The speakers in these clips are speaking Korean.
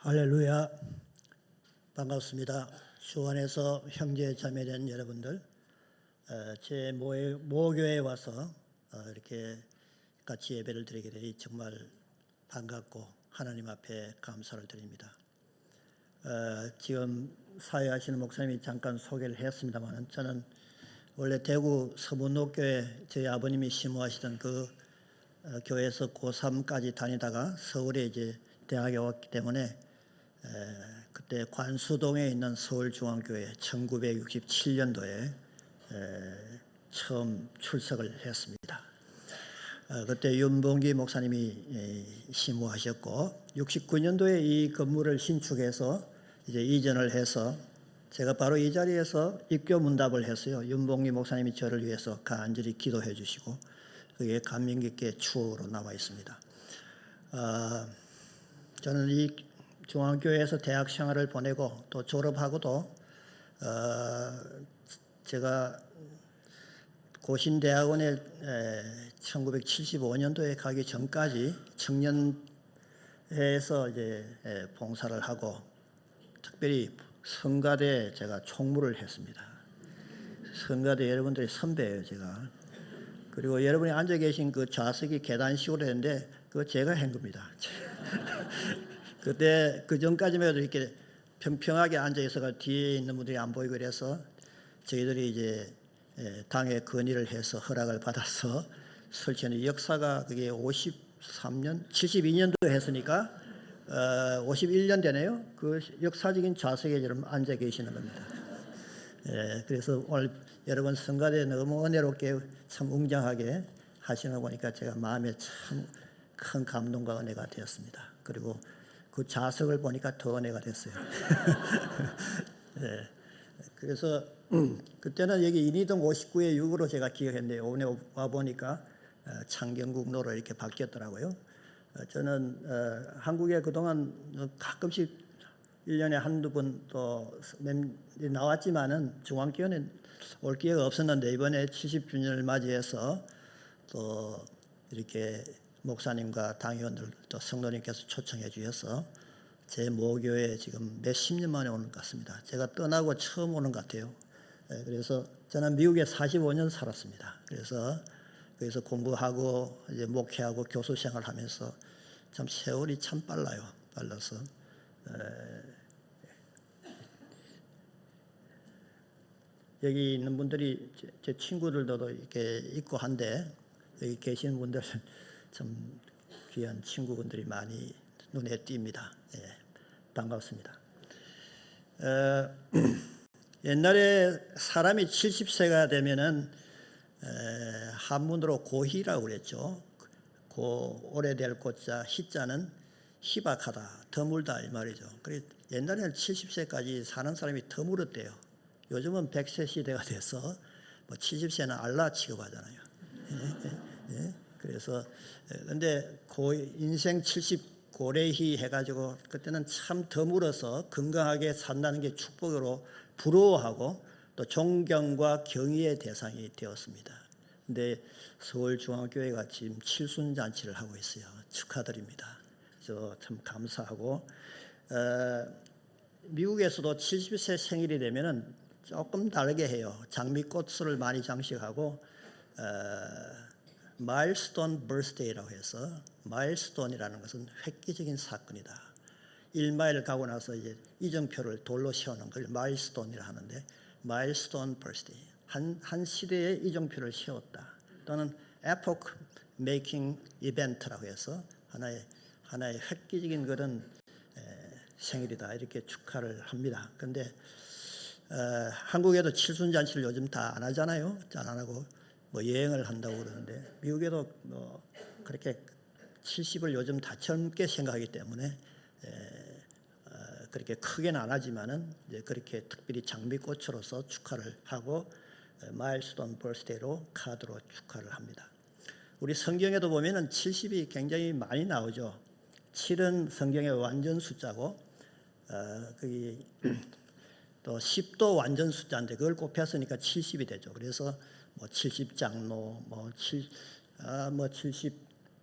할렐루야. 반갑습니다. 주 안에서 형제 자매된 여러분들, 제 모교에 와서 이렇게 같이 예배를 드리게 되니 정말 반갑고 하나님 앞에 감사를 드립니다. 지금 사회하시는 목사님이 잠깐 소개를 했습니다만, 저는 원래 대구 서문로교회 저희 아버님이 심호하시던 그 교회에서 고3까지 다니다가 서울에 이제 대학에 왔기 때문에 그때 관수동에 있는 서울중앙교회 1967년도에 처음 출석을 했습니다. 그때 윤봉기 목사님이 심호하셨고 69년도에 이 건물을 신축해서 이제 이전을 해서 제가 바로 이 자리에서 입교 문답을 했어요. 윤봉기 목사님이 저를 위해서 간절히 기도해 주시고 그게 감명 깊게 추억으로 남아 있습니다. 저는 이 중앙교회에서 대학 생활을 보내고 또 졸업하고도 제가 고신대학원에 1975년도에 가기 전까지 청년회에서 이제 봉사를 하고 특별히 성가대에 제가 총무를 했습니다. 성가대 여러분들의 선배예요, 제가. 그리고 여러분이 앉아 계신 그 좌석이 계단식으로 했는데 그거 제가 한 겁니다. 그때 그 전까지만 해도 이렇게 평평하게 앉아 있어가 뒤에 있는 분들이 안 보이고 그래서 저희들이 이제 당에 건의를 해서 허락을 받아서 설치하는 역사가 그게 53년, 72년도 했으니까 51년 되네요. 그 역사적인 좌석에 지금 앉아 계시는 겁니다. 그래서 오늘 여러분 성가대 너무 은혜롭게 참 웅장하게 하시는 거 보니까 제가 마음에 참 큰 감동과 은혜가 되었습니다. 그리고 그 좌석을 보니까 더 은혜가 됐어요. 네. 그래서 그때는 여기 인이동 59의 6으로 제가 기억했는데 오늘 와 보니까 창경국로로 이렇게 바뀌었더라고요. 저는 한국에 그동안 가끔씩 1년에 한두 번 또 나왔지만은 중앙교회는 올 기회가 없었는데 이번에 70주년을 맞이해서 또 이렇게 목사님과 당회원들 또 성도님께서 초청해 주셔서 제 모교에 지금 몇십 년 만에 오는 것 같습니다. 제가 떠나고 처음 오는 것 같아요. 그래서 저는 미국에 45년 살았습니다. 그래서 거기서 공부하고 이제 목회하고 교수 생활하면서 참 세월이 참 빨라서 여기 있는 분들이 제 친구들도 이렇게 있고 한데 여기 계시는 분들 참 귀한 친구분들이 많이 눈에 띕니다. 반갑습니다. 옛날에 사람이 70세가 되면은 한문으로 고희라고 그랬죠. 오래될 고자 희자는 희박하다, 드물다 이 말이죠. 그래서 옛날에는 70세까지 사는 사람이 드물었대요. 요즘은 100세 시대가 돼서 뭐 70세는 알라 취급하잖아요. 그래서 근데 인생 70 고래희 해가지고 그때는 참 드물어서 건강하게 산다는 게 축복으로 부러워하고 또 존경과 경의의 대상이 되었습니다. 근데 서울중앙교회가 지금 칠순잔치를 하고 있어요. 축하드립니다. 그래서 참 감사하고 미국에서도 70세 생일이 되면은 조금 다르게 해요. 장미꽃을 많이 장식하고 마일스톤 버스데이라고 해서 마일스톤이라는 것은 획기적인 사건이다. 1마일 가고 나서 이제 이정표를 돌로 세우는 걸 마일스톤이라 하는데 마일스톤 버스데이 한 시대에 이정표를 세웠다. 또는 에포크 메이킹 이벤트라고 해서 하나의 획기적인 그런 생일이다 이렇게 축하를 합니다. 그런데 한국에도 칠순잔치를 요즘 다 안 하잖아요. 잘 안 하고 뭐 여행을 한다고 그러는데 미국에도 뭐 그렇게 70을 요즘 다 젊게 생각하기 때문에 그렇게 크게는 안 하지만은 이제 그렇게 특별히 장미꽃으로서 축하를 하고 마일스톤 버스데이로 카드로 축하를 합니다. 우리 성경에도 보면은 70이 굉장히 많이 나오죠. 7은 성경의 완전 숫자고 또 10도 완전 숫자인데 그걸 곱했으니까 70이 되죠. 그래서 뭐 70장로, 70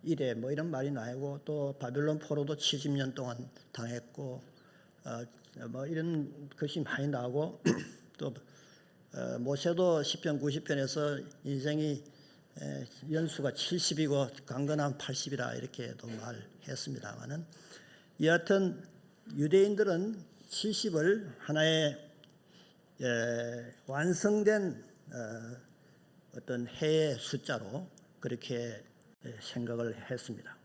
이래 뭐 이런 말이 나오고 또 바벨론 포로도 70년 동안 당했고 뭐 이런 것이 많이 나오고 또 모세도 10편 90편에서 인생이 연수가 70이고 강건한 80이라 이렇게도 말했습니다만은 여하튼 유대인들은 70을 하나의 완성된 어떤 해의 숫자로 그렇게 생각을 했습니다.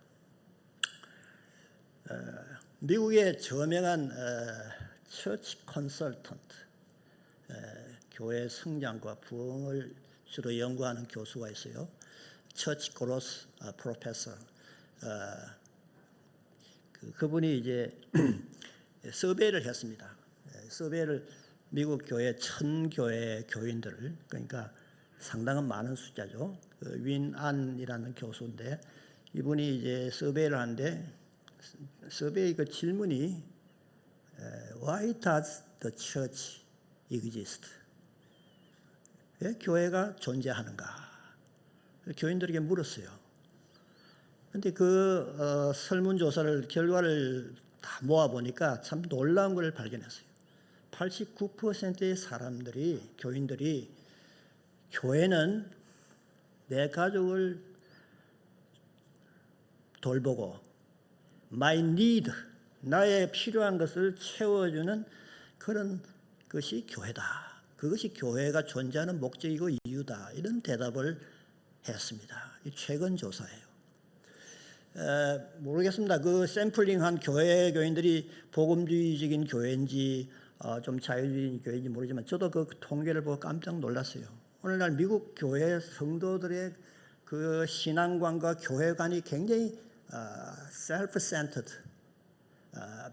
미국의 저명한 처치 컨설턴트, 교회 성장과 부흥을 주로 연구하는 교수가 있어요. 처치 그로스 프로페서. 그분이 이제 서베이를 했습니다. 서베이를 미국 교회 1000교회 교인들을, 그러니까 상당한 많은 숫자죠. 윈안이라는 교수인데 이분이 이제 서베이를 하는데 서베이 그 질문이 Why does the church exist? 왜 교회가 존재하는가? 교인들에게 물었어요. 그런데 그 설문조사를 결과를 다 모아보니까 참 놀라운 걸 발견했어요. 89%의 사람들이, 교인들이 교회는 내 가족을 돌보고 my need, 나의 필요한 것을 채워주는 그런 것이 교회다. 그것이 교회가 존재하는 목적이고 이유다. 이런 대답을 했습니다. 이 최근 조사예요. 모르겠습니다. 그 샘플링한 교회 교인들이 복음주의적인 교회인지 좀 자유주의적인 교회인지 모르지만 저도 그 통계를 보고 깜짝 놀랐어요. 오늘날 미국 교회 성도들의 그 신앙관과 교회관이 굉장히 self-centered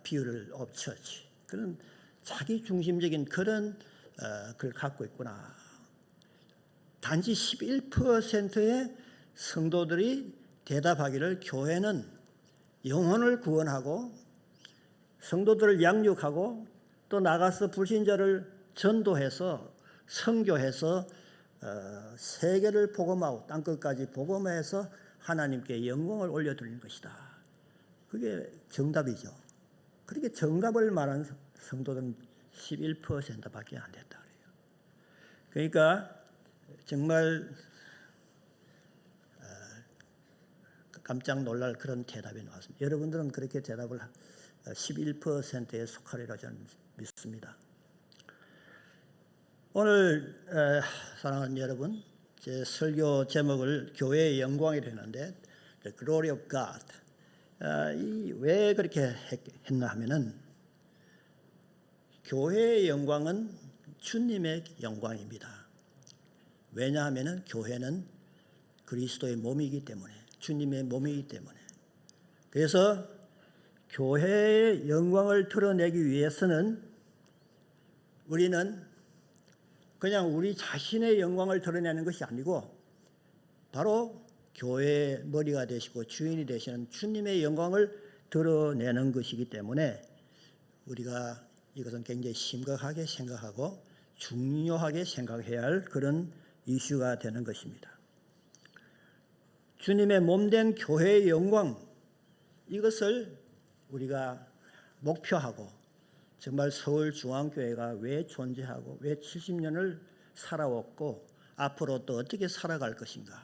view of church, 그런 자기 중심적인 그런 걸 갖고 있구나. 단지 11%의 성도들이 대답하기를 교회는 영혼을 구원하고 성도들을 양육하고 또 나가서 불신자를 전도해서 선교해서 세계를 복음하고 땅끝까지 복음해서 하나님께 영광을 올려드리는 것이다. 그게 정답이죠. 그렇게 정답을 말하는 성도들은 11%밖에 안 됐다 그래요. 그러니까 정말 깜짝 놀랄 그런 대답이 나왔습니다. 여러분들은 그렇게 대답을 11%에 속하리라 저는 믿습니다. 오늘 사랑하는 여러분, 제 설교 제목을 교회의 영광이라 했는데 The Glory of God. 왜 그렇게 했나 하면은 교회의 영광은 주님의 영광입니다. 왜냐하면은 교회는 그리스도의 몸이기 때문에, 주님의 몸이기 때문에. 그래서 교회의 영광을 드러내기 위해서는 우리는 그냥 우리 자신의 영광을 드러내는 것이 아니고 바로 교회의 머리가 되시고 주인이 되시는 주님의 영광을 드러내는 것이기 때문에 우리가 이것은 굉장히 심각하게 생각하고 중요하게 생각해야 할 그런 이슈가 되는 것입니다. 주님의 몸된 교회의 영광, 이것을 우리가 목표하고 정말 서울중앙교회가 왜 존재하고 왜 70년을 살아왔고 앞으로 또 어떻게 살아갈 것인가,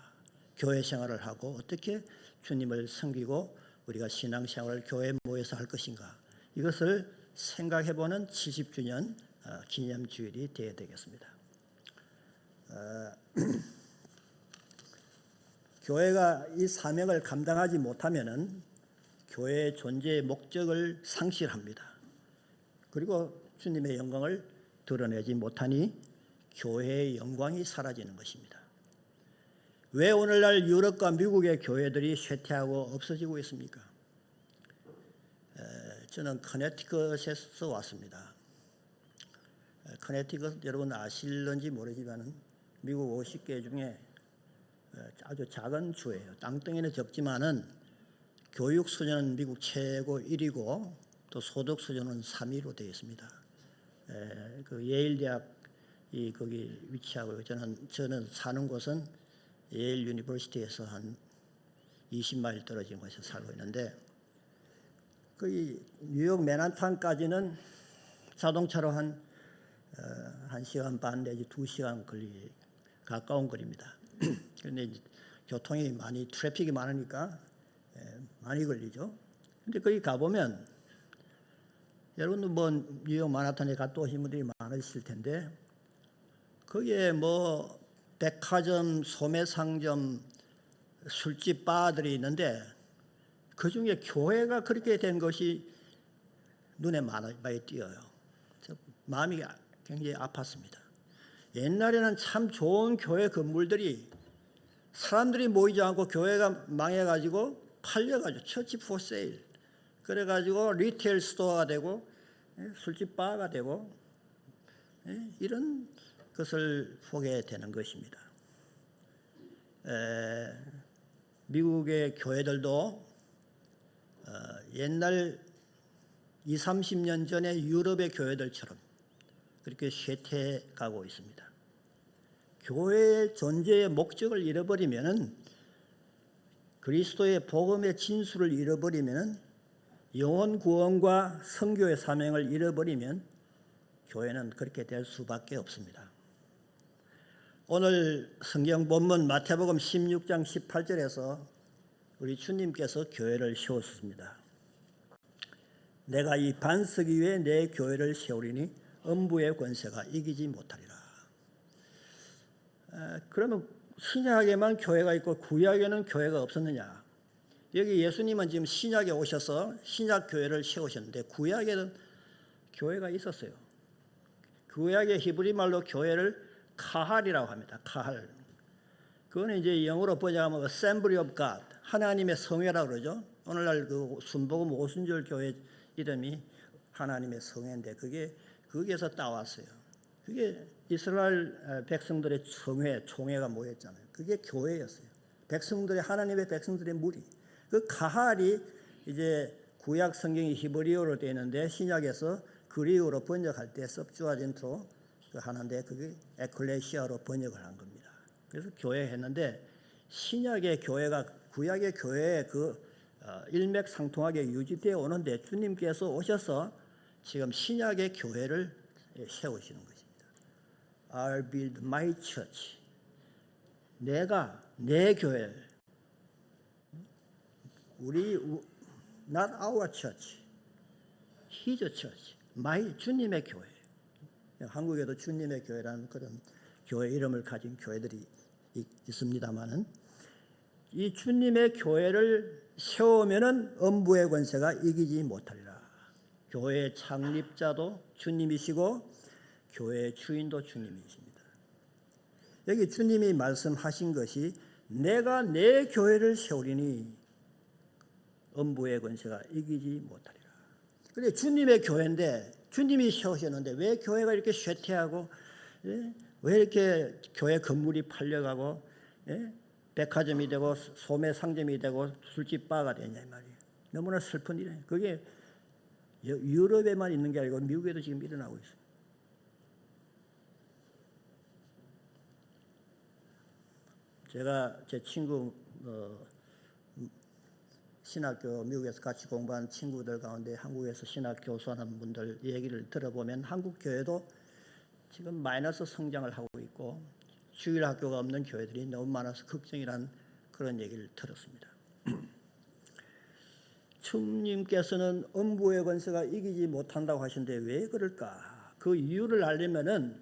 교회 생활을 하고 어떻게 주님을 섬기고 우리가 신앙생활을 교회에 모여서 할 것인가, 이것을 생각해보는 70주년 기념주일이 되어야 되겠습니다. 교회가 이 사명을 감당하지 못하면은 교회의 존재의 목적을 상실합니다. 그리고 주님의 영광을 드러내지 못하니 교회의 영광이 사라지는 것입니다. 왜 오늘날 유럽과 미국의 교회들이 쇠퇴하고 없어지고 있습니까? 저는 커네티컷에서 왔습니다. 커네티컷 여러분 아실런지 모르지만 미국 50개 중에 아주 작은 주예요. 땅덩이는 적지만은 교육 수준은 미국 최고 1위고 또 소득 수준은 3위로 되어 있습니다. 그 예일 대학이 거기 위치하고 저는 사는 곳은 예일 유니버시티에서 한 20마일 떨어진 곳에 살고 있는데 거의 뉴욕 맨하탄까지는 자동차로 한 1시간 반 내지 2시간 걸리 가까운 거리입니다. 그런데 교통이 많이 트래픽이 많으니까 많이 걸리죠. 근데 거기 가보면 여러분도 뭐 뉴욕 맨하탄에 갔다 오신 분들이 많으실 텐데 거기에 뭐 백화점, 소매상점, 술집, 바들이 있는데 그중에 교회가 그렇게 된 것이 눈에 많이 띄어요. 마음이 굉장히 아팠습니다. 옛날에는 참 좋은 교회 건물들이 사람들이 모이지 않고 교회가 망해가지고 팔려가지고 처치 포 세일 그래가지고 리테일 스토어가 되고 술집 바가 되고 이런 것을 보게 되는 것입니다. 미국의 교회들도 옛날 20, 30년 전에 유럽의 교회들처럼 그렇게 쇠퇴해가고 있습니다. 교회의 존재의 목적을 잃어버리면은 그리스도의 복음의 진수를 잃어버리면은 영혼 구원과 선교의 사명을 잃어버리면 교회는 그렇게 될 수밖에 없습니다. 오늘 성경 본문 마태복음 16장 18절에서 우리 주님께서 교회를 세우셨습니다. 내가 이 반석 위에 내 교회를 세우리니 음부의 권세가 이기지 못하리라. 그러면 신약에만 교회가 있고 구약에는 교회가 없었느냐? 여기 예수님은 지금 신약에 오셔서 신약 교회를 세우셨는데 구약에는 교회가 있었어요. 구약의 히브리 말로 교회를 카할이라고 합니다. 카할. 그거는 이제 영어로 번역하면 Assembly of God, 하나님의 성회라고 그러죠. 오늘날 그 순복음 오순절 교회 이름이 하나님의 성회인데 그게 거기에서 따왔어요. 그게 이스라엘 백성들의 성회, 총회가 모였잖아요. 그게 교회였어요. 백성들의 하나님의 백성들의 무리. 그 카할이 이제 구약 성경이 히브리어로 되어 있는데 신약에서 그리어로 번역할 때 섭주아젠트로 하는데 그게 에클레시아로 번역을 한 겁니다. 그래서 교회 했는데 신약의 교회가 구약의 교회에 그 일맥상통하게 유지되어 오는데 주님께서 오셔서 지금 신약의 교회를 세우시는 것입니다. I'll build my church. 내가 내 교회를 우리 not our church, His church, 주님의 교회. 한국에도 주님의 교회라는 그런 교회 이름을 가진 교회들이 있습니다만은 이 주님의 교회를 세우면은 음부의 권세가 이기지 못하리라. 교회의 창립자도 주님이시고 교회의 주인도 주님이십니다. 여기 주님이 말씀하신 것이 내가 내 교회를 세우리니 음부의 권세가 이기지 못하리라. 그런데 주님의 교회인데 주님이 세우셨는데 왜 교회가 이렇게 쇠퇴하고 왜 이렇게 교회 건물이 팔려가고 백화점이 되고 소매 상점이 되고 술집 바가 되냐 이 말이에요. 너무나 슬픈 일이에요. 그게 유럽에만 있는 게 아니고 미국에도 지금 일어나고 있어요. 제가 제 친구 신학교 미국에서 같이 공부한 친구들 가운데 한국에서 신학 교수하는 분들 얘기를 들어보면 한국 교회도 지금 마이너스 성장을 하고 있고 주일 학교가 없는 교회들이 너무 많아서 걱정이라는 그런 얘기를 들었습니다. 주님께서는 음부의 권세가 이기지 못한다고 하시는데 왜 그럴까? 그 이유를 알려면은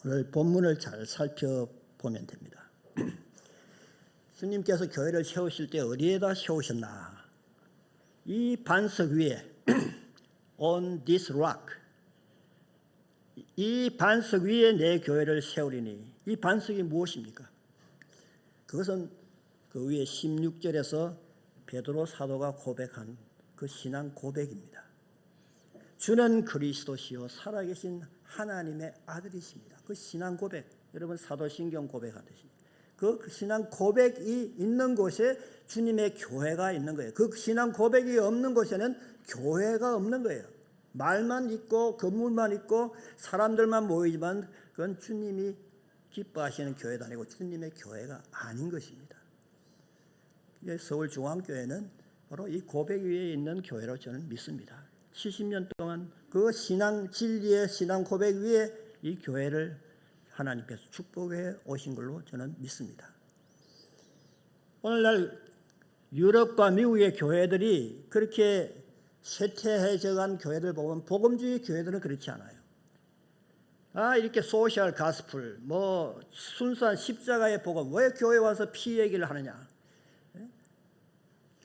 오늘 본문을 잘 살펴보면 됩니다. 주님께서 교회를 세우실 때 어디에다 세우셨나? 이 반석 위에 on this rock, 이 반석 위에 내 교회를 세우리니 이 반석이 무엇입니까? 그것은 그 위에 16절에서 베드로 사도가 고백한 그 신앙 고백입니다. 주는 그리스도시요 살아계신 하나님의 아들이십니다. 그 신앙 고백, 여러분 사도신경 고백하듯이 그 신앙 고백이 있는 곳에 주님의 교회가 있는 거예요. 그 신앙 고백이 없는 곳에는 교회가 없는 거예요. 말만 있고 건물만 있고 사람들만 모이지만 그건 주님이 기뻐하시는 교회도 아니고 주님의 교회가 아닌 것입니다. 서울중앙교회는 바로 이 고백 위에 있는 교회로 저는 믿습니다. 70년 동안 그 신앙 진리의 신앙 고백 위에 이 교회를 하나님께서 축복해 오신 걸로 저는 믿습니다. 오늘날 유럽과 미국의 교회들이 그렇게 쇠퇴해져 간 교회들 보면 복음주의 교회들은 그렇지 않아요. 이렇게 소셜 가스플, 순수한 십자가의 복음, 왜 교회 와서 피 얘기를 하느냐?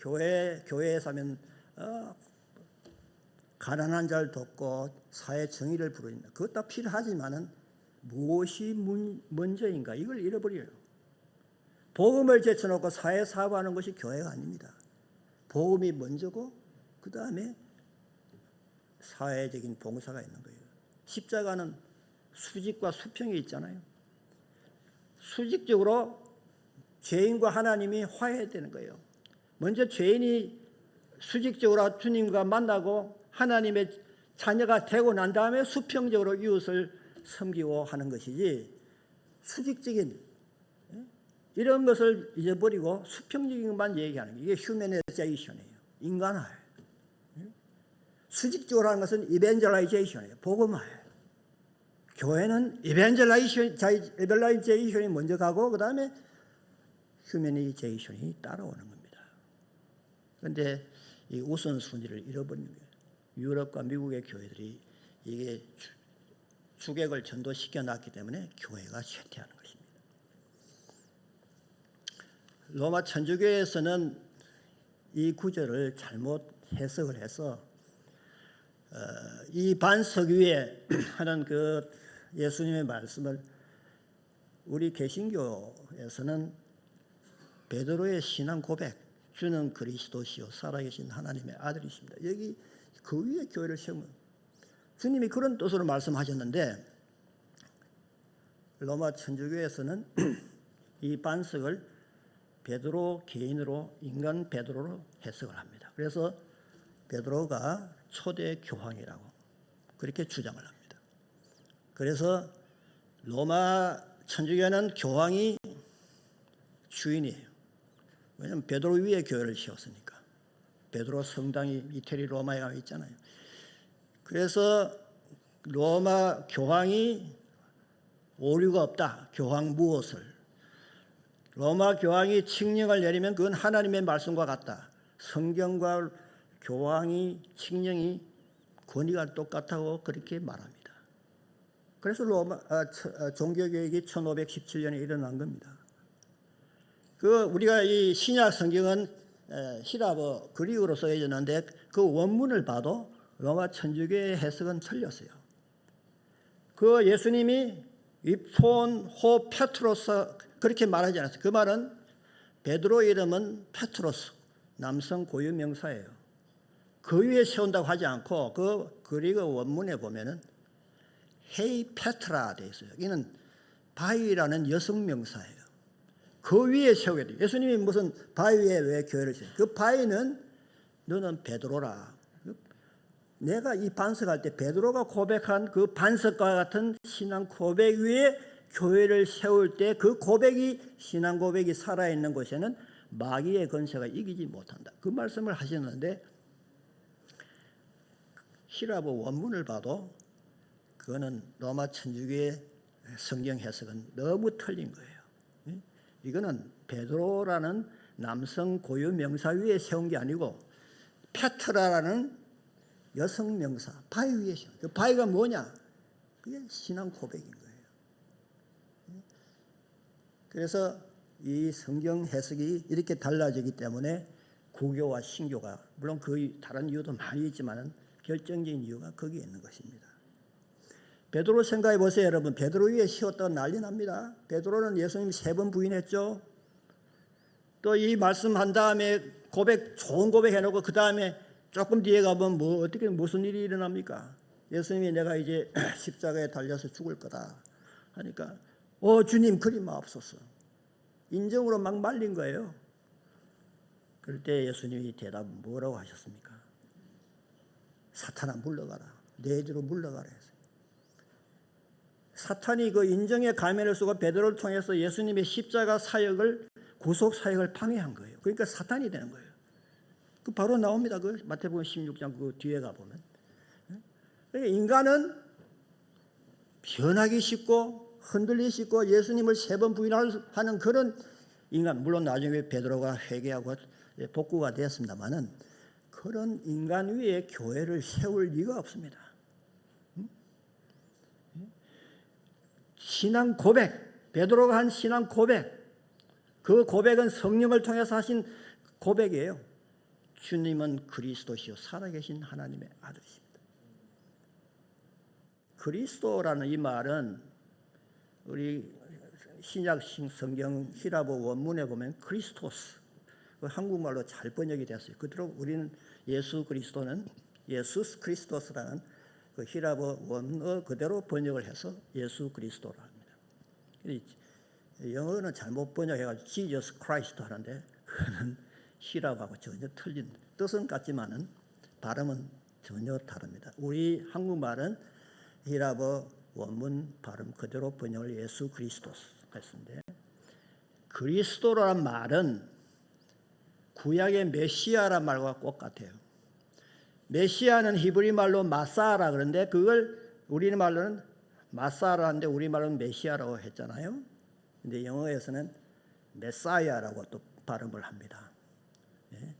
교회에서 하면 가난한 자를 돕고 사회 정의를 부르는다. 그것 다 필요하지만은 무엇이 먼저인가? 이걸 잃어버려요. 복음을 제쳐놓고 사회 사업하는 것이 교회가 아닙니다. 복음이 먼저고 그 다음에 사회적인 봉사가 있는 거예요. 십자가는 수직과 수평이 있잖아요. 수직적으로 죄인과 하나님이 화해되는 거예요. 먼저 죄인이 수직적으로 주님과 만나고 하나님의 자녀가 되고 난 다음에 수평적으로 이웃을 섬기고 하는 것이지, 수직적인 이런 것을 잊어버리고 수평적인 것만 얘기하는 게 이게 휴머니제이션이에요. 인간화예요. 수직적으로 하는 것은 이벤젤라이제이션이에요. 복음화예요. 교회는 이벤젤라이제이션이 먼저 가고 그 다음에 휴머니제이션이 따라오는 겁니다. 그런데 이 우선순위를 잃어버리는 거예요. 유럽과 미국의 교회들이 이게 주객을 전도시켜 놨기 때문에 교회가 쇠퇴하는 것입니다. 로마 천주교에서는 이 구절을 잘못 해석을 해서 이 반석 위에 하는 그 예수님의 말씀을 우리 개신교에서는 베드로의 신앙 고백, 주는 그리스도시요 살아계신 하나님의 아들이십니다. 여기 그 위에 교회를 세우면 주님이 그런 뜻으로 말씀하셨는데 로마 천주교에서는 이 반석을 베드로 개인으로 인간 베드로로 해석을 합니다. 그래서 베드로가 초대 교황이라고 그렇게 주장을 합니다. 그래서 로마 천주교는 교황이 주인이에요. 왜냐하면 베드로 위에 교회를 세웠으니까. 베드로 성당이 이태리 로마에 가면 있잖아요. 그래서 로마 교황이 오류가 없다. 교황 무엇을. 로마 교황이 칙령을 내리면 그건 하나님의 말씀과 같다. 성경과 교황이 칙령이 권위가 똑같다고 그렇게 말합니다. 그래서 로마 종교개혁이 1517년에 일어난 겁니다. 우리가 이 신약 성경은 히라보 그리스어로 써있는데 그 원문을 봐도 로마 천주교의 해석은 틀렸어요. 그 예수님이 이폰 호 페트로스 그렇게 말하지 않았어요. 그 말은 베드로 이름은 페트로스, 남성 고유 명사예요. 그 위에 세운다고 하지 않고 그 그리그 원문에 보면은 헤이 페트라 되어 있어요. 이는 바위라는 여성 명사예요. 그 위에 세우게 돼요. 예수님이 무슨 바위에 왜 교회를 세워요? 그 바위는 너는 베드로라. 내가 이 반석할 때 베드로가 고백한 그 반석과 같은 신앙 고백 위에 교회를 세울 때 그 고백이 신앙 고백이 살아있는 곳에는 마귀의 권세가 이기지 못한다. 그 말씀을 하셨는데 히라보 원문을 봐도 그거는 로마 천주교의 성경 해석은 너무 틀린 거예요. 이거는 베드로라는 남성 고유 명사 위에 세운 게 아니고 페트라라는 여성 명사 바위 위에 세운. 그 바위가 뭐냐? 그게 신앙 고백인 거예요. 그래서 이 성경 해석이 이렇게 달라지기 때문에 구교와 신교가 물론 그 다른 이유도 많이 있지만은 결정적인 이유가 거기에 있는 것입니다. 베드로 생각해 보세요, 여러분. 베드로 위에 씌웠다가 난리 납니다. 베드로는 예수님 3번 부인했죠. 또 이 말씀한 다음에 좋은 고백 해놓고 그 다음에 조금 뒤에 가면 어떻게 무슨 일이 일어납니까? 예수님이 내가 이제 십자가에 달려서 죽을 거다 하니까 주님 그리 마옵소서. 인정으로 막 말린 거예요. 그럴 때 예수님이 대답 뭐라고 하셨습니까? 사탄아 물러가라. 내 뒤로 물러가라 했어요. 사탄이 그 인정의 가면을 쓰고 베드로를 통해서 예수님의 십자가 사역을 구속 사역을 방해한 거예요. 그러니까 사탄이 되는 거예요. 그 바로 나옵니다. 그 마태복음 16장 그 뒤에 가 보면. 그러니까 인간은 변하기 쉽고 흔들리기 쉽고 예수님을 3번 부인하는 그런 인간, 물론 나중에 베드로가 회개하고 복구가 되었습니다만은 그런 인간 위에 교회를 세울 리가 없습니다. 신앙 고백, 베드로가 한 신앙 고백, 그 고백은 성령을 통해서 하신 고백이에요. 주님은 그리스도시요 살아계신 하나님의 아들이십니다. 그리스도라는 이 말은 우리 신약 성경 히라보 원문에 보면 크리스토스, 한국말로 잘 번역이 됐어요. 그대로 우리는 예수 그리스도는 예수스 크리스토스라는 그 히라보 원어 그대로 번역을 해서 예수 그리스도로 합니다. 영어는 잘못 번역해가지고 Jesus Christ 하는데 그는 히라보하고 전혀 틀린 뜻은 같지만은 발음은 전혀 다릅니다. 우리 한국말은 히라보 원문 발음 그대로 번역을 예수 그리스도스 했는데, 그리스도라는 말은 구약의 메시아란 말과 똑같아요. 메시아는 히브리 말로 마사라 그런데 그걸 우리 말로는 마사라인데 우리 말로는 메시아라고 했잖아요. 근데 영어에서는 메사야라고 또 발음을 합니다. 네.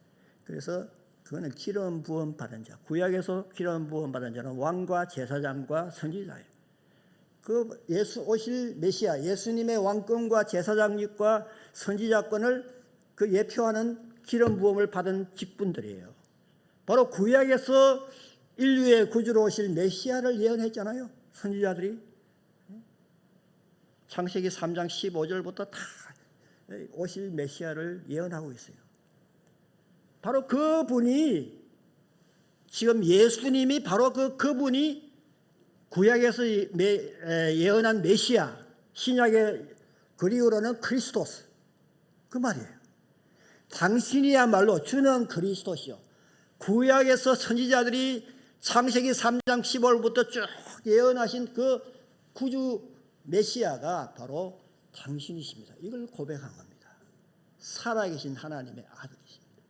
그래서 그거는 기름 부음 받은 자. 구약에서 기름 부음 받은 자는 왕과 제사장과 선지자예요. 그 예수 오실 메시아, 예수님의 왕권과 제사장직과 선지자권을 그 예표하는 기름 부음을 받은 직분들이에요. 바로 구약에서 인류의 구주로 오실 메시아를 예언했잖아요. 선지자들이 창세기 3장 15절부터 다 오실 메시아를 예언하고 있어요. 바로 그분이 지금 예수님이 바로 그분이 구약에서 예언한 메시아, 신약의 그리어로는 크리스토스 그 말이에요. 당신이야말로 주는 그리스도시요. 구약에서 선지자들이 창세기 3장 15절부터 쭉 예언하신 그 구주 메시아가 바로 당신이십니다. 이걸 고백한 겁니다. 살아계신 하나님의 아들이십니다.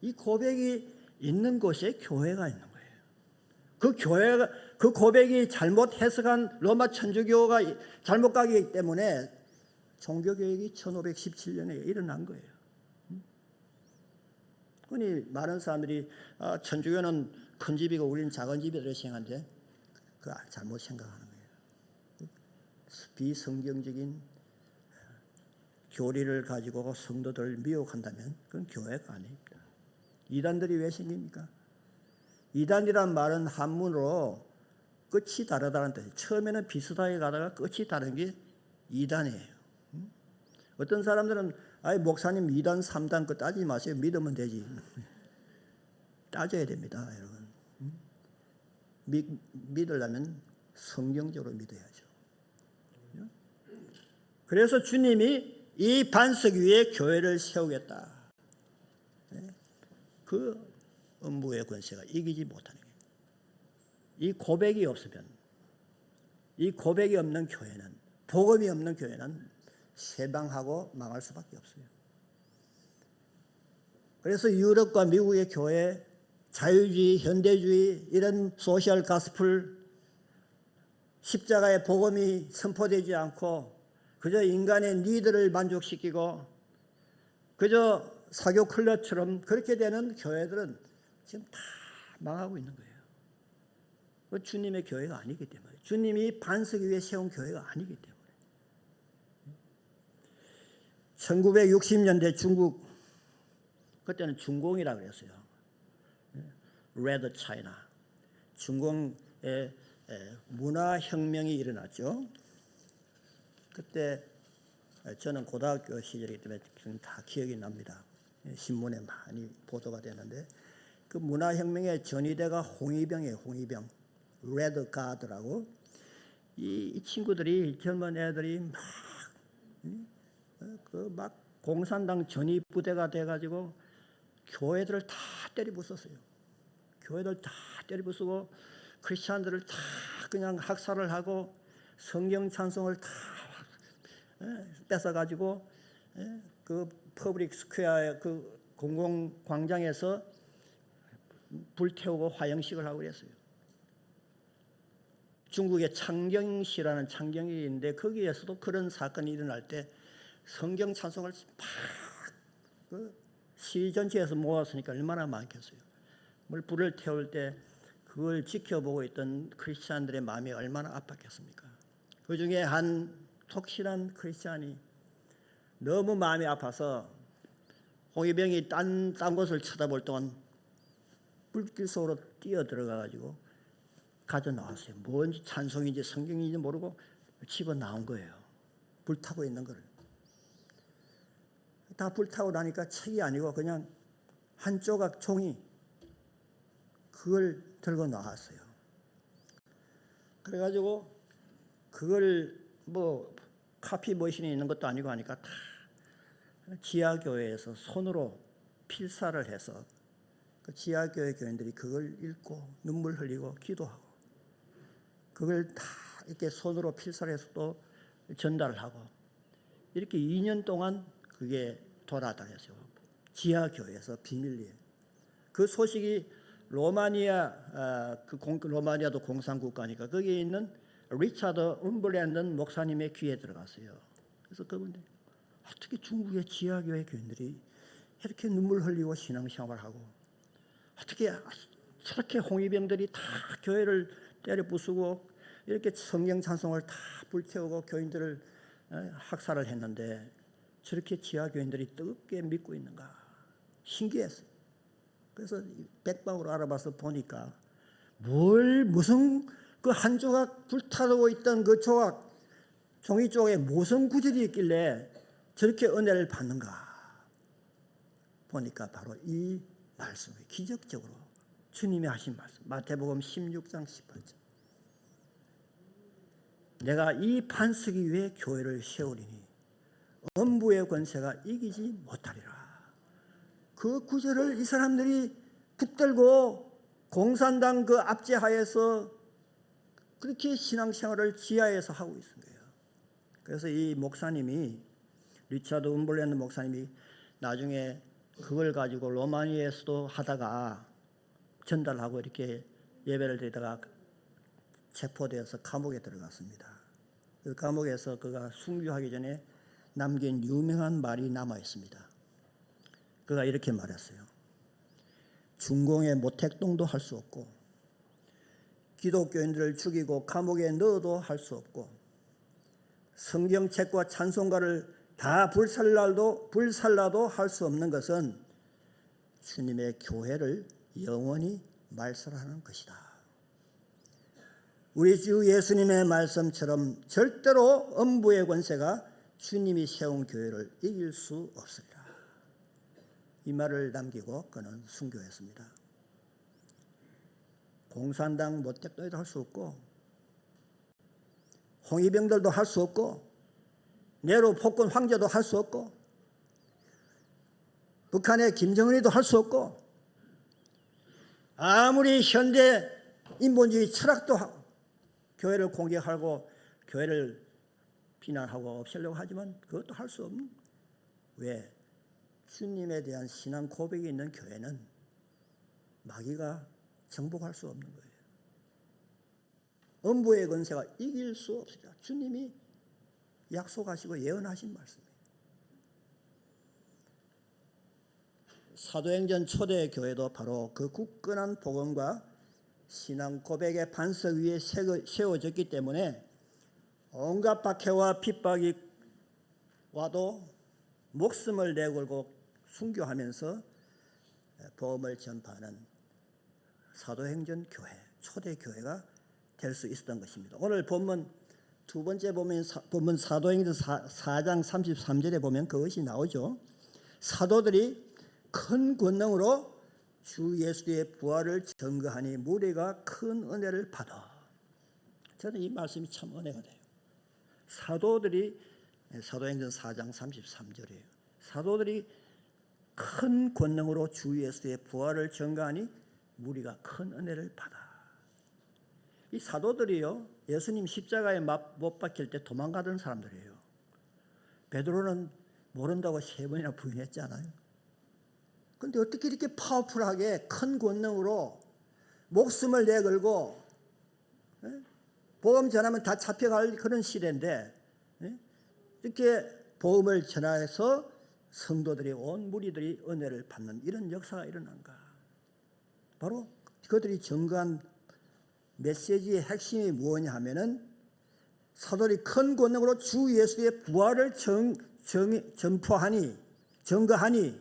이 고백이 있는 곳에 교회가 있는 거예요. 그 교회가 그 고백이 잘못 해석한 로마 천주교가 잘못 가기 때문에 종교개혁이 1517년에 일어난 거예요. 흔히 많은 사람들이 천주교는 큰 집이고 우리는 작은 집이라고 생각하는데 그 잘못 생각하는 거예요. 비성경적인 교리를 가지고 성도들을 미혹한다면 그건 교회가 아닙니다. 이단들이 왜 생깁니까? 이단이란 말은 한문으로 끝이 다르다는 뜻이에요. 처음에는 비슷하게 가다가 끝이 다른 게 이단이에요. 어떤 사람들은 아이 목사님 2단 3단 그 따지지 마세요. 믿으면 되지. 따져야 됩니다, 여러분. 믿으려면 성경적으로 믿어야죠. 그래서 주님이 이 반석 위에 교회를 세우겠다. 그 음부의 권세가 이기지 못하는 거예요. 이 고백이 없으면, 이 고백이 없는 교회는, 복음이 없는 교회는 쇠방하고 망할 수밖에 없어요. 그래서 유럽과 미국의 교회, 자유주의, 현대주의 이런 소셜 가스플, 십자가의 복음이 선포되지 않고 그저 인간의 니드를 만족시키고 그저 사교 클럽처럼 그렇게 되는 교회들은 지금 다 망하고 있는 거예요. 그 주님의 교회가 아니기 때문에, 주님이 반석 위에 세운 교회가 아니기 때문에. 1960년대 중국, 그때는 중공이라고 그랬어요. 레드 차이나. 중공의 문화혁명이 일어났죠. 그때 저는 고등학교 시절이기 때문에 다 기억이 납니다. 신문에 많이 보도가 되는데 그 문화혁명의 전위대가 홍위병이에요. 홍위병. 레드 가드라고. 이 친구들이, 젊은 애들이 막 공산당 전위부대가 돼가지고 교회들을 다 때려부쉈어요. 교회들 다 때려부수고 크리스찬들을 다 그냥 학살을 하고 성경 찬송을 다 뺏어가지고 그 퍼블릭 스퀘어 그 공공 광장에서 불태우고 화형식을 하고 그랬어요. 중국의 창경시라는 창경이 있는데 거기에서도 그런 사건이 일어날 때 성경 찬송을 그 시위 전체에서 모았으니까 얼마나 많겠어요. 불을 태울 때 그걸 지켜보고 있던 크리스찬들의 마음이 얼마나 아팠겠습니까. 그 중에 한 독실한 크리스찬이 너무 마음이 아파서 홍위병이 딴 곳을 쳐다볼 동안 불길 속으로 뛰어 들어가가지고 가져 나왔어요. 뭔지 찬송인지 성경인지 모르고 집어 나온 거예요. 불타고 있는 거를. 다 불타고 나니까 책이 아니고 그냥 한 조각 종이 그걸 들고 나왔어요. 그래가지고 그걸 뭐 카피 머신이 있는 것도 아니고 하니까 다 지하교회에서 손으로 필사를 해서 그 지하교회 교인들이 그걸 읽고 눈물 흘리고 기도하고 그걸 다 이렇게 손으로 필사를 해서 또 전달을 하고 이렇게 2년 동안 그게 돌아다녔어요. 지하교회에서 비밀리에. 그 소식이 로마니아도 공산국가니까 거기에 있는 리차드 움블랜든 목사님의 귀에 들어갔어요. 그래서 그분들 어떻게 중국의 지하교회 교인들이 이렇게 눈물 흘리고 신앙생활을 하고 어떻게 저렇게 홍위병들이 다 교회를 때려 부수고 이렇게 성경 찬송을 다 불태우고 교인들을 학살을 했는데 저렇게 지하교인들이 뜨겁게 믿고 있는가 신기했어요. 그래서 백방으로 알아봐서 보니까 무슨 그 한 조각 불타고 있던 그 조각 종이 쪽에 무슨 구절이 있길래 저렇게 은혜를 받는가 보니까 바로 이 말씀이 기적적으로 주님이 하신 말씀 마태복음 16장 18절 내가 이 반석 위에 교회를 세우리니 음부의 권세가 이기지 못하리라. 그 구절을 이 사람들이 붙들고 공산당 그 압제하에서 그렇게 신앙생활을 지하에서 하고 있는 거예요. 그래서 이 목사님이 리차드 움블랜드 목사님이 나중에 그걸 가지고 로마니아에서도 하다가 전달하고 이렇게 예배를 드리다가 체포되어서 감옥에 들어갔습니다. 그 감옥에서 그가 순교하기 전에 남긴 유명한 말이 남아 있습니다. 그가 이렇게 말했어요. 중공의 모택동도 할 수 없고 기독교인들을 죽이고 감옥에 넣어도 할 수 없고 성경책과 찬송가를 다 불살라도 할 수 없는 것은 주님의 교회를 영원히 말살하는 것이다. 우리 주 예수님의 말씀처럼 절대로 음부의 권세가 주님이 세운 교회를 이길 수 없습니다. 이 말을 남기고 그는 순교했습니다. 공산당 모택동도 할 수 없고 홍위병들도 할 수 없고 네로 폭군 황제도 할 수 없고 북한의 김정은이도 할 수 없고 아무리 현대 인본주의 철학도 교회를 공격하고 교회를 비난하고 없애려고 하지만 그것도 할 수 없는 왜? 주님에 대한 신앙 고백이 있는 교회는 마귀가 정복할 수 없는 거예요. 음부의 권세가 이길 수 없습니다. 주님이 약속하시고 예언하신 말씀이에요. 사도행전 초대 교회도 바로 그 굳건한 복음과 신앙 고백의 반석 위에 세워졌기 때문에 온갖 박해와 핍박이 와도 목숨을 내걸고 순교하면서 복음을 전파하는 사도행전 교회, 초대 교회가 될 수 있었던 것입니다. 오늘 본문 두 번째 본문 사도행전 4장 33절에 보면 그것이 나오죠. 사도들이 큰 권능으로 주 예수의 부활을 증거하니 무리가 큰 은혜를 받아. 저는 이 말씀이 참 은혜가 돼요. 사도행전 4장 33절이에요. 사도들이 큰 권능으로 주 예수의 부활을 증거하니 무리가 큰 은혜를 받아. 이 사도들이요, 예수님 십자가에 못 박힐 때 도망가던 사람들이에요. 베드로는 모른다고 3번이나 부인했잖아요. 그런데 어떻게 이렇게 파워풀하게 큰 권능으로 목숨을 내걸고 복음 전하면 다 잡혀갈 그런 시대인데 이렇게 복음을 전하여서 성도들이 온 무리들이 은혜를 받는 이런 역사가 일어난가? 바로 그들이 전거한 메시지의 핵심이 무엇이냐 하면은 사도들이 큰 권능으로 주 예수의 부활을 증거하니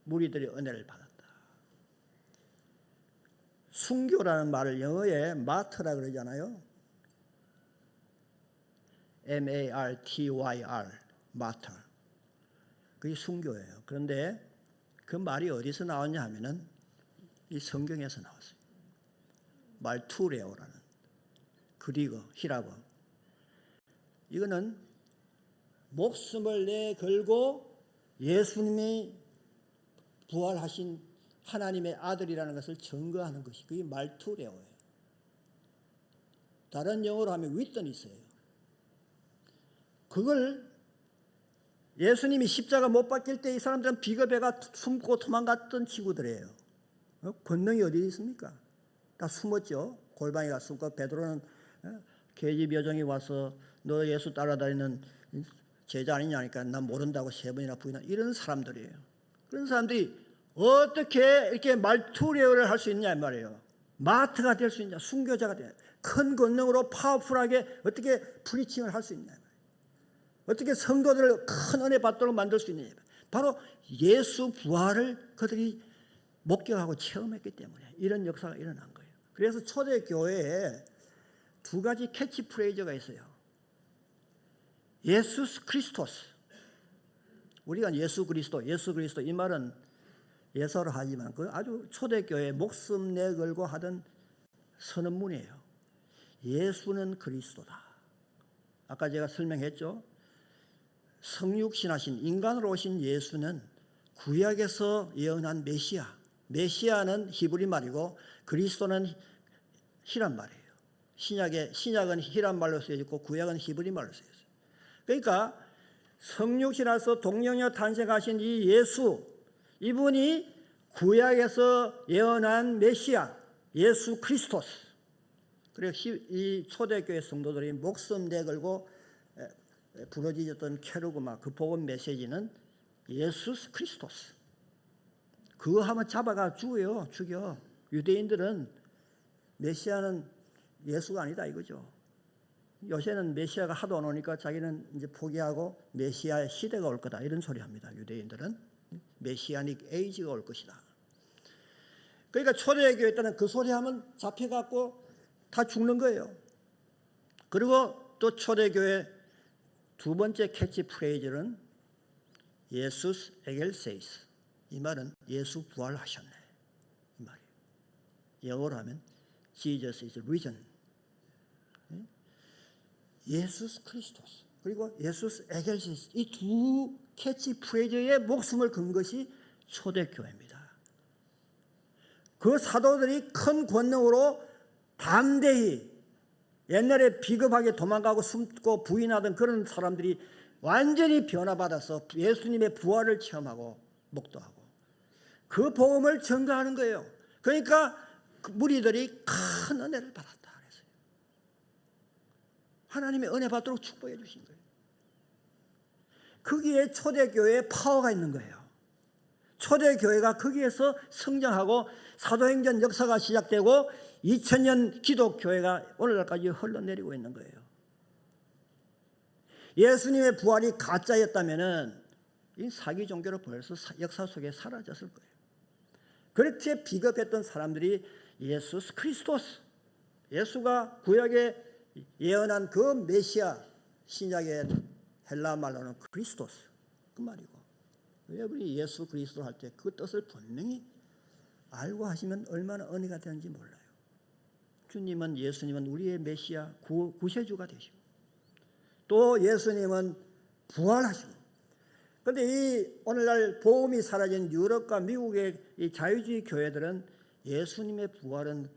무리들이 은혜를 받았다. 순교라는 말을 영어에 마트라 그러잖아요. M-A-R-T-Y-R, 마터. 그게 순교예요. 그런데 그 말이 어디서 나왔냐 하면은 이 성경에서 나왔어요. 말투레오라는 그리고 히라버. 이거는 목숨을 내걸고 예수님이 부활하신 하나님의 아들이라는 것을 증거하는 것이 그게 말투레오예요. 다른 영어로 하면 윗던이스예요. 그걸 예수님이 십자가 못 박힐 때 이 사람들은 비겁해가 숨고 도망갔던 친구들이에요. 권능이 어디 있습니까? 다 숨었죠. 골방에 가 숨고 베드로는 계집 여종이 와서 너 예수 따라다니는 제자 아니냐니까 난 모른다고 3번이나 부인한 이런 사람들이에요. 그런 사람들이 어떻게 이렇게 말투레어를 할 수 있냐 이 말이에요. 마트가 될 수 있냐, 순교자가 되냐, 큰 권능으로 파워풀하게 어떻게 프리칭을 할 수 있냐, 어떻게 성도들을 큰 은혜 받도록 만들 수 있느냐. 바로 예수 부활을 그들이 목격하고 체험했기 때문에 이런 역사가 일어난 거예요. 그래서 초대교회에 2가지 캐치프레이즈가 있어요. 예수 그리스도스. 우리가 예수 그리스도 이 말은 예서로 하지만 그 아주 초대교회 목숨 내걸고 하던 선언문이에요. 예수는 그리스도다. 아까 제가 설명했죠. 성육신하신 인간으로 오신 예수는 구약에서 예언한 메시아. 메시아는 히브리 말이고 그리스도는 히란 말이에요. 신약은 히란 말로 쓰여졌고 구약은 히브리 말로 쓰여졌어요. 그러니까 성육신하서 동령녀 탄생하신 이 예수, 이분이 구약에서 예언한 메시아, 예수 그리스도스. 그리고 이 초대교회 성도들이 목숨 내걸고 부러지셨던 캐르그마 그 복음 메시지는 예수 그리스도스. 그거 하면 잡아가 죽여. 유대인들은 메시아는 예수가 아니다 이거죠. 요새는 메시아가 하도 안 오니까 자기는 이제 포기하고 메시아의 시대가 올 거다 이런 소리 합니다. 유대인들은 메시아닉 에이지가 올 것이다. 그러니까 초대교회 때는 그 소리 하면 잡혀갖고 다 죽는 거예요. 그리고 또 초대교회 2번째 캐치프레이즈는 예수스 에겔세이스. 이 말은 예수 부활하셨네 이 말이에요. 영어로 하면 Jesus is risen. 예수 그리스도스 그리고 예수스 에겔세이스. 이 2 캐치프레이즈에 목숨을 건 것이 초대교회입니다. 그 사도들이 큰 권능으로 담대히 옛날에 비겁하게 도망가고 숨고 부인하던 그런 사람들이 완전히 변화받아서 예수님의 부활을 체험하고 목도하고 그 복음을 전가하는 거예요. 그러니까 그 무리들이 큰 은혜를 받았다 그랬어요. 하나님의 은혜 받도록 축복해 주신 거예요. 거기에 초대교회에 파워가 있는 거예요. 초대교회가 거기에서 성장하고 사도행전 역사가 시작되고 2000년 기독교회가 오늘날까지 흘러내리고 있는 거예요. 예수님의 부활이 가짜였다면 이 사기 종교로 벌써 역사 속에 사라졌을 거예요. 그렇게 비겁했던 사람들이 예수 그리스도스, 예수가 구약에 예언한 그 메시아, 신약의 헬라 말로는 그리스도스 그 말이고, 여러분이 예수 그리스도 할 때 그 뜻을 분명히 알고 하시면 얼마나 은혜가 되는지 몰라요. 예수님은 우리의 메시아 구세주가 되시고 또 예수님은 부활하시고. 그런데 이 오늘날 복음이 사라진 유럽과 미국의 이 자유주의 교회들은 예수님의 부활은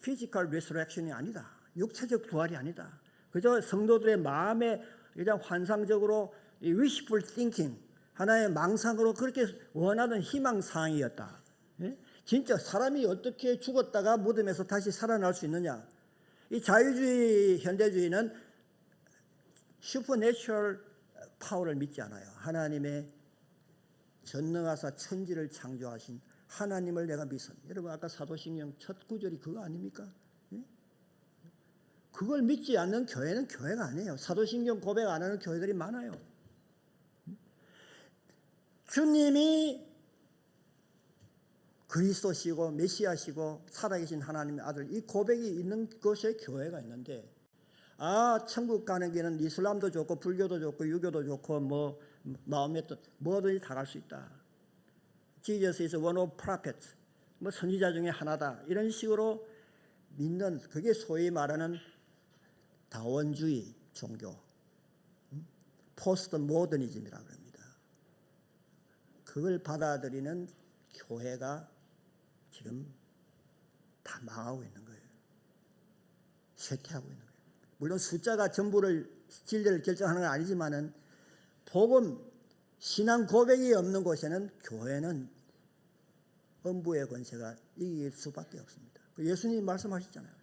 피지컬 리서렉션이 아니다. 육체적 부활이 아니다. 그저 성도들의 마음에 그냥 환상적으로 이 wishful thinking, 하나의 망상으로 그렇게 원하던 희망사항이었다. 예? 진짜 사람이 어떻게 죽었다가 무덤에서 다시 살아날 수 있느냐. 이 자유주의 현대주의는 슈퍼내추럴 파워를 믿지 않아요. 하나님의 전능하사 천지를 창조하신 하나님을 내가 믿습니다. 여러분 아까 사도신경 첫 구절이 그거 아닙니까? 예? 그걸 믿지 않는 교회는 교회가 아니에요. 사도신경 고백 안 하는 교회들이 많아요. 주님이 그리스도시고 메시아시고 살아계신 하나님의 아들, 이 고백이 있는 곳에 교회가 있는데, 천국 가는 길은 이슬람도 좋고 불교도 좋고 유교도 좋고 뭐 마음의 뜻 뭐든지 다 갈 수 있다. Jesus is one of prophets. 뭐 선지자 중에 하나다. 이런 식으로 믿는, 그게 소위 말하는 다원주의 종교, 포스트 모더니즘이라고 합니다. 그걸 받아들이는 교회가 지금 다 망하고 있는 거예요. 쇠퇴하고 있는 거예요. 물론 숫자가 전부를 진리를 결정하는 건 아니지만은 복음 신앙 고백이 없는 곳에는 교회는 음부의 권세가 이길 수밖에 없습니다. 예수님이 말씀하셨잖아요.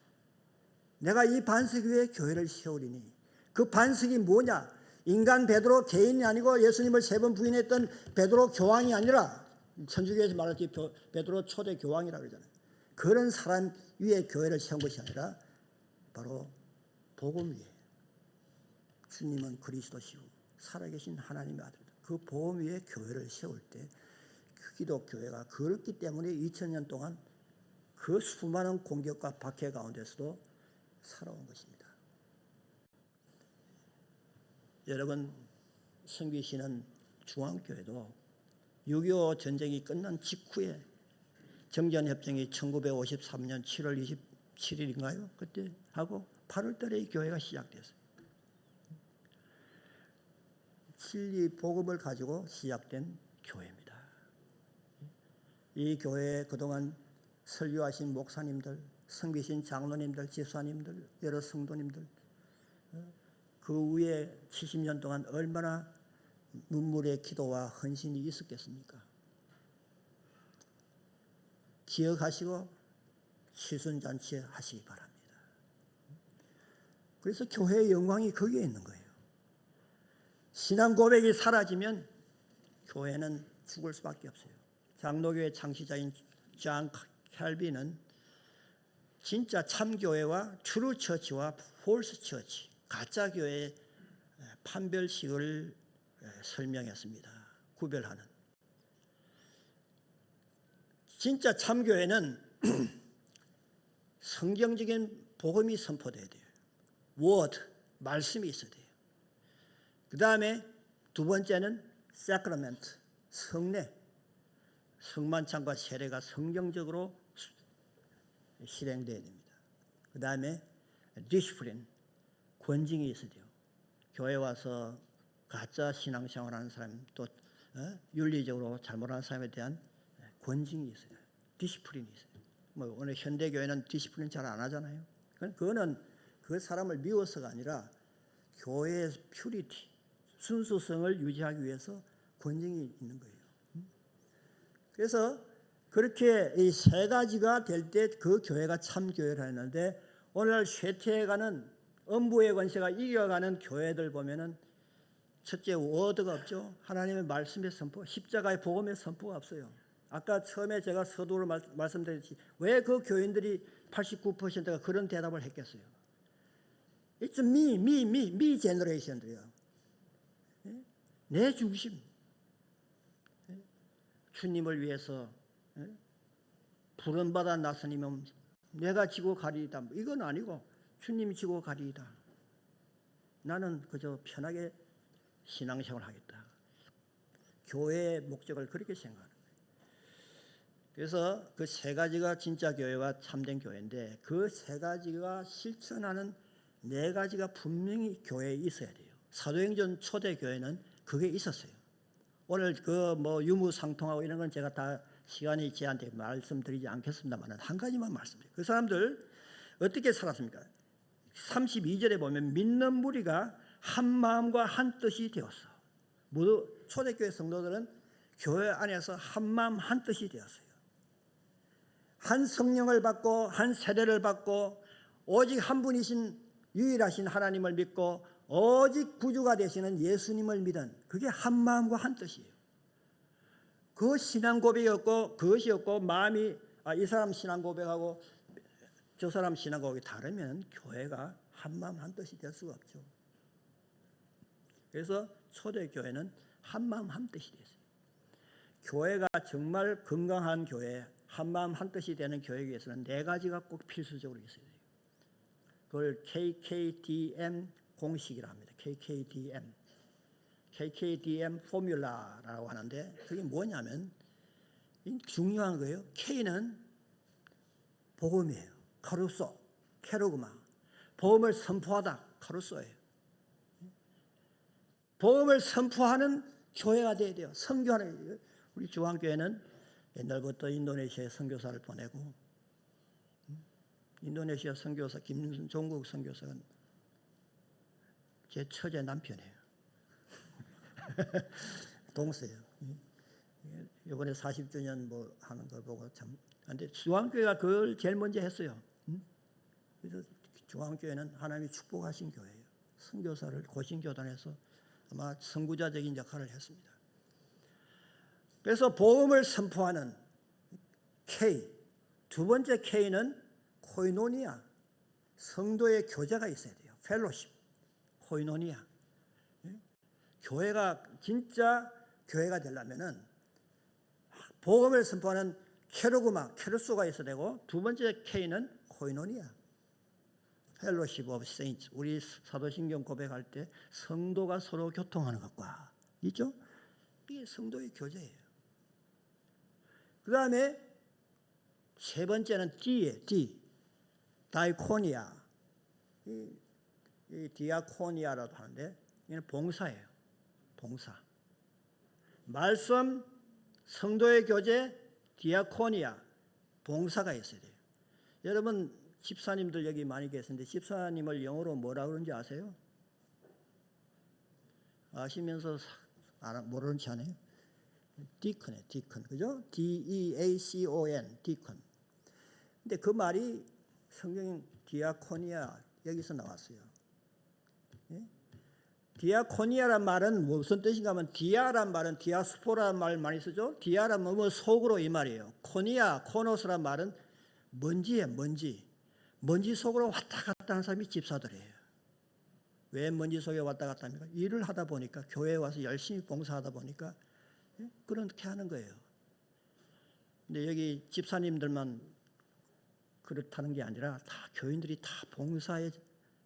내가 이 반석 위에 교회를 세우리니, 그 반석이 뭐냐? 인간 베드로 개인이 아니고 예수님을 3번 부인했던 베드로 교황이 아니라, 천주교에서 말할 때 베드로 초대 교황이라고 그러잖아요. 그런 사람 위에 교회를 세운 것이 아니라 바로 복음 위에, 주님은 그리스도시고 살아계신 하나님의 아들, 그 복음 위에 교회를 세울 때 그 기독교회가 그렇기 때문에 2000년 동안 그 수많은 공격과 박해 가운데서도 살아온 것입니다. 여러분, 성기시는 중앙교회도 6.25 전쟁이 끝난 직후에 정전협정이 1953년 7월 27일인가요? 그때 하고 8월 달에 이 교회가 시작됐어요. 진리 복음을 가지고 시작된 교회입니다. 이 교회에 그동안 설교하신 목사님들, 섬기신 장로님들, 집사님들, 여러 성도님들, 그 위에 70년 동안 얼마나 눈물의 기도와 헌신이 있었겠습니까? 기억하시고 시순잔치 하시기 바랍니다. 그래서 교회의 영광이 거기에 있는 거예요. 신앙 고백이 사라지면 교회는 죽을 수밖에 없어요. 장로교회 창시자인 존 캘빈은 진짜 참교회와 트루 처치와 폴스 처치, 가짜 교회의 판별식을 설명했습니다. 구별하는. 진짜 참교회는 성경적인 복음이 선포돼야 돼요. word, 말씀이 있어야 돼요. 그 다음에 두 번째는 sacrament, 성례, 성만찬과 세례가 성경적으로 실행돼야 됩니다. 그 다음에 discipline, 권징이 있어야 돼요. 교회 와서 가짜 신앙생활하는 사람, 또 윤리적으로 잘못하는 사람에 대한 권징이 있어요. 디시플린이 있어요. 뭐 오늘 현대 교회는 디시플린 잘 안 하잖아요. 그거는 그 사람을 미워서가 아니라 교회의 퓨리티, 순수성을 유지하기 위해서 권징이 있는 거예요. 그래서 그렇게 이 세 가지가 될 때 그 교회가 참 교회를 했는데, 오늘 쇠퇴해가는 음부의 권세가 이겨가는 교회들 보면은 첫째 워드가 없죠. 하나님의 말씀의 선포, 십자가의 복음의 선포가 없어요. 아까 처음에 제가 서두를 말씀드렸지, 왜 그 교인들이 89%가 그런 대답을 했겠어요? It's me generation들이요. 내 중심. 주님을 위해서 부름받아 나서니면 내가 지고 가리이다. 이건 아니고 주님이 지고 가리이다. 나는 그저 편하게 신앙생활을 하겠다. 교회의 목적을 그렇게 생각하는 거예요. 그래서 그 세 가지가 진짜 교회와 참된 교회인데, 그 세 가지가 실천하는 네 가지가 분명히 교회에 있어야 돼요. 사도행전 초대 교회는 그게 있었어요. 오늘 그 뭐 유무상통하고 이런 건 제가 다 시간이 제한테 말씀드리지 않겠습니다만 한 가지만 말씀드려요. 그 사람들 어떻게 살았습니까? 32절에 보면 믿는 무리가 한 마음과 한 뜻이 되었어. 모두 초대교회 성도들은 교회 안에서 한마음 한뜻이 되었어요. 한 성령을 받고 한 세례를 받고 오직 한 분이신 유일하신 하나님을 믿고 오직 구주가 되시는 예수님을 믿은, 그게 한마음과 한뜻이에요. 그 신앙 고백이었고, 그것이었고, 마음이 이 사람 신앙 고백하고 저 사람 신앙 고백이 다르면 교회가 한마음 한뜻이 될 수가 없죠. 그래서 초대교회는 한마음 한뜻이 됐어요. 교회가 정말 건강한 교회, 한마음 한뜻이 되는 교회에 위해서는 네 가지가 꼭 필수적으로 있어야 돼요. 그걸 KKDM 공식이라 합니다. KKDM 포뮬라라고 하는데, 그게 뭐냐면 중요한 거예요. K는 복음이에요. 카루소, 케르그마. 복음을 선포하다, 카루소예요. 복음을 선포하는 교회가 돼야 돼요. 선교하는. 우리 중앙교회는 옛날부터 인도네시아에 선교사를 보내고, 인도네시아 선교사 김종국 선교사는 제 처제 남편이에요. 동서예요. 이번에 40주년 뭐 하는 걸 보고 참. 근데 중앙교회가 그걸 제일 먼저 했어요. 그래서 중앙교회는 하나님이 축복하신 교회예요. 선교사를 고신교단에서 아마 선구자적인 역할을 했습니다. 그래서 복음을 선포하는 K, 두 번째 K는 코이노니아, 성도의 교제가 있어야 돼요. 펠로십, 코이노니아. 교회가 진짜 교회가 되려면은 복음을 선포하는 케르그마, 케르소가 있어야 되고, 두 번째 K는 코이노니아, 펠로십 오브 세인츠. 우리 사도신경 고백할 때 성도가 서로 교통하는 것과 있죠? 이게 성도의 교제예요. 그 다음에 세 번째는 D예요. D, 다이코니아. 이 디아코니아라도 하는데 이는 봉사예요. 봉사. 말씀, 성도의 교제, 디아코니아, 봉사가 있어야 돼요. 여러분 집사님들 여기 많이 계시는데 집사님을 영어로 뭐라 그러는지 아세요? 아시면서 모르는 체 아니에요? 디컨이에요. 디컨. 그죠? D-E-A-C-O-N, 디컨. 근데 그 말이 성경 디아코니아 여기서 나왔어요. 예? 디아코니아란 말은 무슨 뜻인가 하면, 디아란 말은 디아스포라란 말 많이 쓰죠. 디아란 뭐 속으로 이 말이에요. 코니아, 코노스란 말은 먼지예요. 먼지 속으로 왔다 갔다 하는 사람이 집사들이에요. 왜 먼지 속에 왔다 갔다 합니까? 일을 하다 보니까, 교회에 와서 열심히 봉사하다 보니까 그렇게 하는 거예요. 근데 여기 집사님들만 그렇다는 게 아니라 다 교인들이 다 봉사의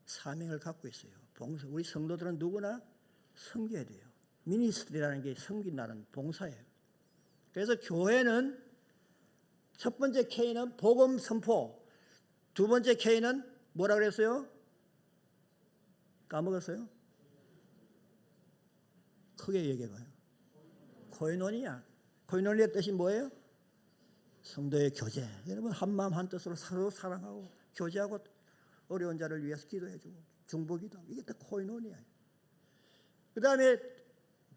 사명을 갖고 있어요. 봉사. 우리 성도들은 누구나 섬겨야 돼요. 미니스트리라는 게 섬긴다는 봉사예요. 그래서 교회는 첫 번째 K는 복음 선포, 두 번째 K는 뭐라 그랬어요? 까먹었어요? 크게 얘기해봐요. 코이노니아. 코이노니아의 뜻이 뭐예요? 성도의 교제. 여러분 한마음 한뜻으로 서로 사랑하고 교제하고 어려운 자를 위해서 기도해주고 중보기도. 이게 다 코이노니아예요. 그 다음에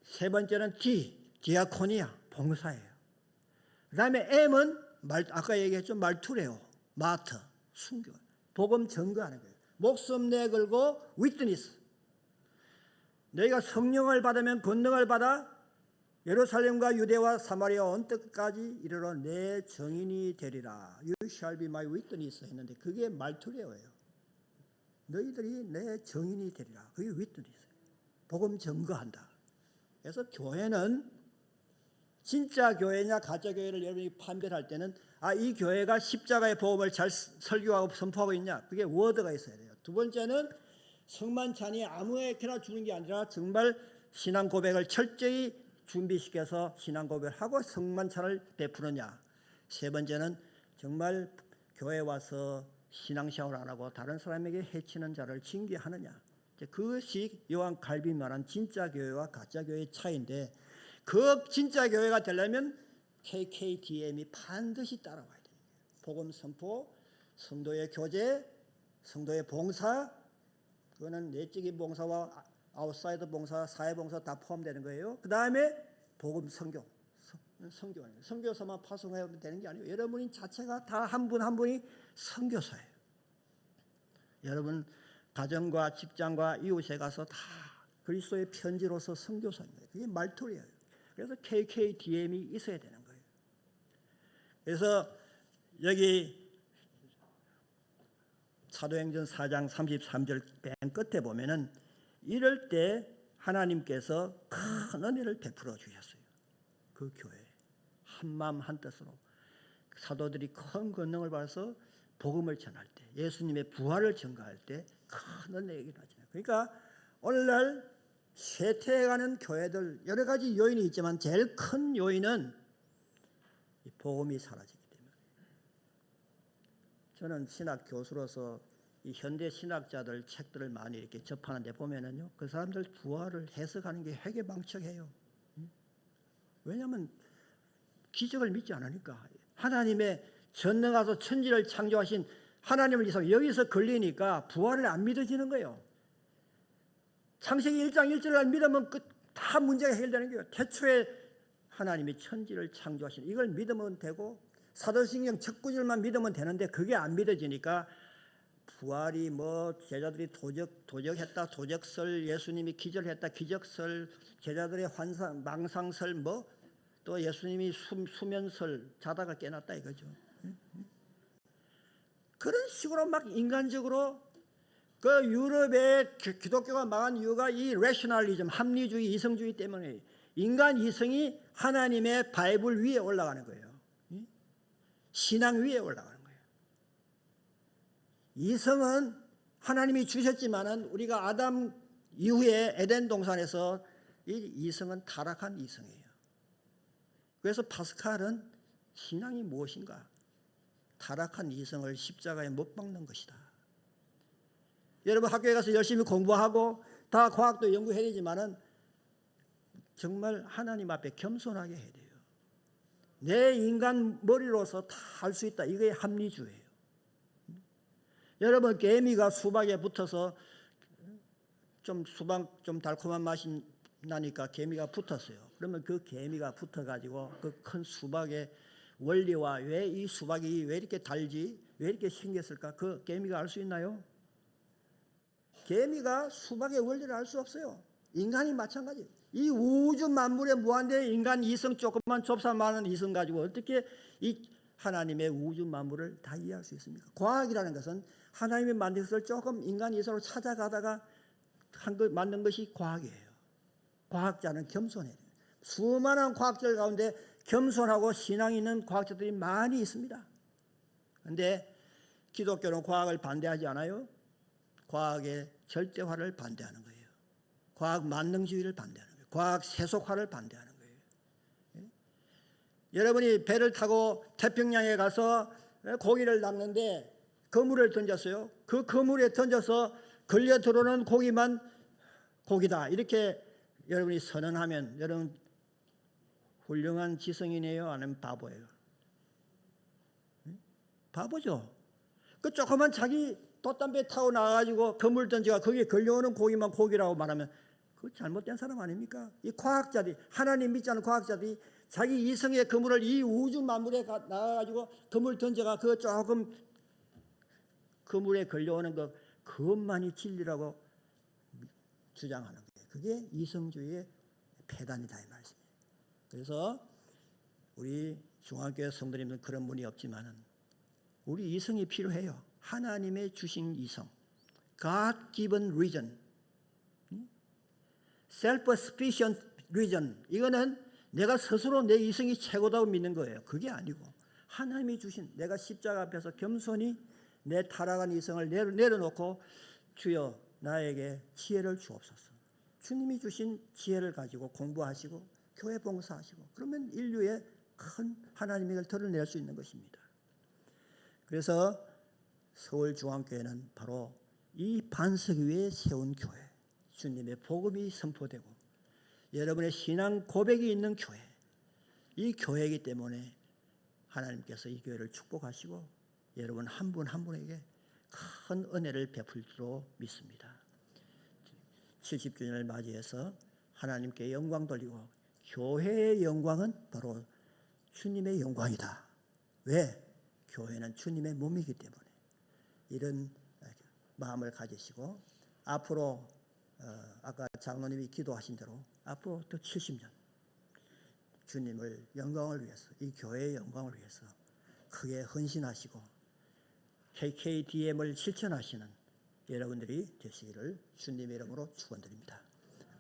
세 번째는 D, 디아코니아, 봉사예요. 그 다음에 M은 아까 얘기했죠. 말투래요. 마트, 순교. 복음 증거하는 거예요. 목숨 내걸고 위트니스. 너희가 성령을 받으면 권능을 받아 예루살렘과 유대와 사마리아 온 끝까지 이르러 내 증인이 되리라. You shall be my witness 했는데 그게 말투래요. 너희들이 내 증인이 되리라. 그게 witness예요. 복음 증거한다. 그래서 교회는 진짜 교회냐 가짜 교회를 여러분이 판별할 때는 이 교회가 십자가의 복음을 잘 설교하고 선포하고 있냐, 그게 워드가 있어야 돼요. 두 번째는 성만찬이 아무에게나 주는 게 아니라 정말 신앙 고백을 철저히 준비시켜서 신앙 고백을 하고 성만찬을 베푸느냐. 세 번째는 정말 교회에 와서 신앙 샤워를 안 하고 다른 사람에게 해치는 자를 징계하느냐. 그것이 요한 칼빈이 말한 진짜 교회와 가짜 교회의 차이인데, 그 진짜 교회가 되려면 KKDM이 반드시 따라와야 돼요. 복음 선포, 성도의 교제, 성도의 봉사, 그거는 내적인 봉사와 아웃사이더 봉사, 사회 봉사 다 포함되는 거예요. 그 다음에 복음 선교, 선교사만 파송하면 되는 게 아니고 여러분 자체가 다 한 분 한 분이 선교사예요. 여러분 가정과 직장과 이웃에 가서 다 그리스도의 편지로서 선교사입니다. 그게 말투예요. 그래서 KKDM이 있어야 되는 거예요. 그래서 여기 사도행전 4장 33절 맨 끝에 보면은 이럴 때 하나님께서 큰 은혜를 베풀어 주셨어요. 그 교회에 한 마음 한 뜻으로 사도들이 큰 권능을 받아서 복음을 전할 때, 예수님의 부활을 전가할 때 큰 은혜가 일어나잖아요. 그러니까 오늘날 쇠퇴해가는 교회들 여러 가지 요인이 있지만 제일 큰 요인은 이 복음이 사라지기 때문에. 저는 신학 교수로서 이 현대 신학자들 책들을 많이 이렇게 접하는데 보면은요, 그 사람들 부활을 해석하는 게 회개망측해요. 왜냐하면 기적을 믿지 않으니까. 하나님의 전능하서 천지를 창조하신 하나님을 위해서 여기서 걸리니까 부활을 안 믿어지는 거예요. 창세기 1장 1절을 믿으면 다 문제가 해결되는 거예요. 태초에 하나님이 천지를 창조하신 이걸 믿으면 되고 사도신경 첫 구절만 믿으면 되는데 그게 안 믿어지니까 부활이 뭐 제자들이 도적했다 도적설, 예수님이 기절했다 기적설, 제자들의 환상 망상설, 뭐 또 예수님이 수면설 자다가 깨났다 이거죠. 그런 식으로 막 인간적으로 그 유럽의 기독교가 망한 이유가 이 레셔널리즘, 합리주의, 이성주의 때문에 인간 이성이 하나님의 바이블 위에 올라가는 거예요. 신앙 위에 올라가는 거예요. 이성은 하나님이 주셨지만은 우리가 아담 이후에 에덴 동산에서 이 이성은 타락한 이성이에요. 그래서 파스칼은 신앙이 무엇인가? 타락한 이성을 십자가에 못 박는 것이다. 여러분 학교에 가서 열심히 공부하고 다 과학도 연구해야 되지만은 정말 하나님 앞에 겸손하게 해야 돼요. 내 인간 머리로서 다 할 수 있다. 이게 합리주의예요. 여러분 개미가 수박에 붙어서 좀 수박 좀 달콤한 맛이 나니까 개미가 붙었어요. 그러면 그 개미가 붙어가지고 그 큰 수박의 원리와 왜 이 수박이 왜 이렇게 달지 왜 이렇게 생겼을까 그 개미가 알 수 있나요? 개미가 수박의 원리를 알 수 없어요. 인간이 마찬가지. 이 우주 만물의 무한대의 인간 이성 조금만 좁사만한 이성 가지고 어떻게 이 하나님의 우주 만물을 다 이해할 수 있습니까? 과학이라는 것은 하나님이 만든 것을 조금 인간 이성으로 찾아가다가 만든 것이 과학이에요. 과학자는 겸손해요. 수많은 과학자들 가운데 겸손하고 신앙이 있는 과학자들이 많이 있습니다. 그런데 기독교는 과학을 반대하지 않아요. 과학의 절대화를 반대하는 거예요. 과학 만능주의를 반대하는 거예요. 과학 세속화를 반대하는 거예요. 여러분이 배를 타고 태평양에 가서 고기를 낚는데 그물을 던졌어요. 그 그물에 던져서 걸려 들어오는 고기만 고기다. 이렇게 여러분이 선언하면 여러분 훌륭한 지성이네요? 아니면 바보예요? 바보죠. 그 조그만 자기 돛담배 타고 나가가지고 그물 던지가 거기에 걸려오는 고기만 고기라고 말하면 그 잘못된 사람 아닙니까? 이 과학자들이 하나님 믿지 않는 과학자들이 자기 이성의 그물을 이 우주 만물에 나가가지고 그물 던져가 그 조금 그물에 걸려오는 그것만이 진리라고 주장하는 거예요. 그게 이성주의의 폐단이다 이 말씀이에요. 그래서 우리 중앙교회 성도님들은 그런 분이 없지만은 우리 이성이 필요해요. 하나님의 주신 이성, God given reason, self-sufficient reason. 이거는 내가 스스로 내 이성이 최고다고 믿는 거예요. 그게 아니고 하나님이 주신 내가 십자가 앞에서 겸손히 내 타락한 이성을 내려놓고 주여 나에게 지혜를 주옵소서. 주님이 주신 지혜를 가지고 공부하시고 교회 봉사하시고 그러면 인류의 큰 하나님의 걸 드러낼 수 있는 것입니다. 그래서 서울중앙교회는 바로 이 반석 위에 세운 교회, 주님의 복음이 선포되고 여러분의 신앙 고백이 있는 교회, 이 교회이기 때문에 하나님께서 이 교회를 축복하시고 여러분 한 분 한 분에게 큰 은혜를 베풀 줄로 믿습니다. 70주년을 맞이해서 하나님께 영광 돌리고 교회의 영광은 바로 주님의 영광이다. 왜? 교회는 주님의 몸이기 때문에. 이런 마음을 가지시고 앞으로 아까 장로님이 기도하신 대로 앞으로 또 70년 주님을 영광을 위해서, 이 교회의 영광을 위해서 크게 헌신하시고 KKDM을 실천하시는 여러분들이 되시기를 주님의 이름으로 축원드립니다.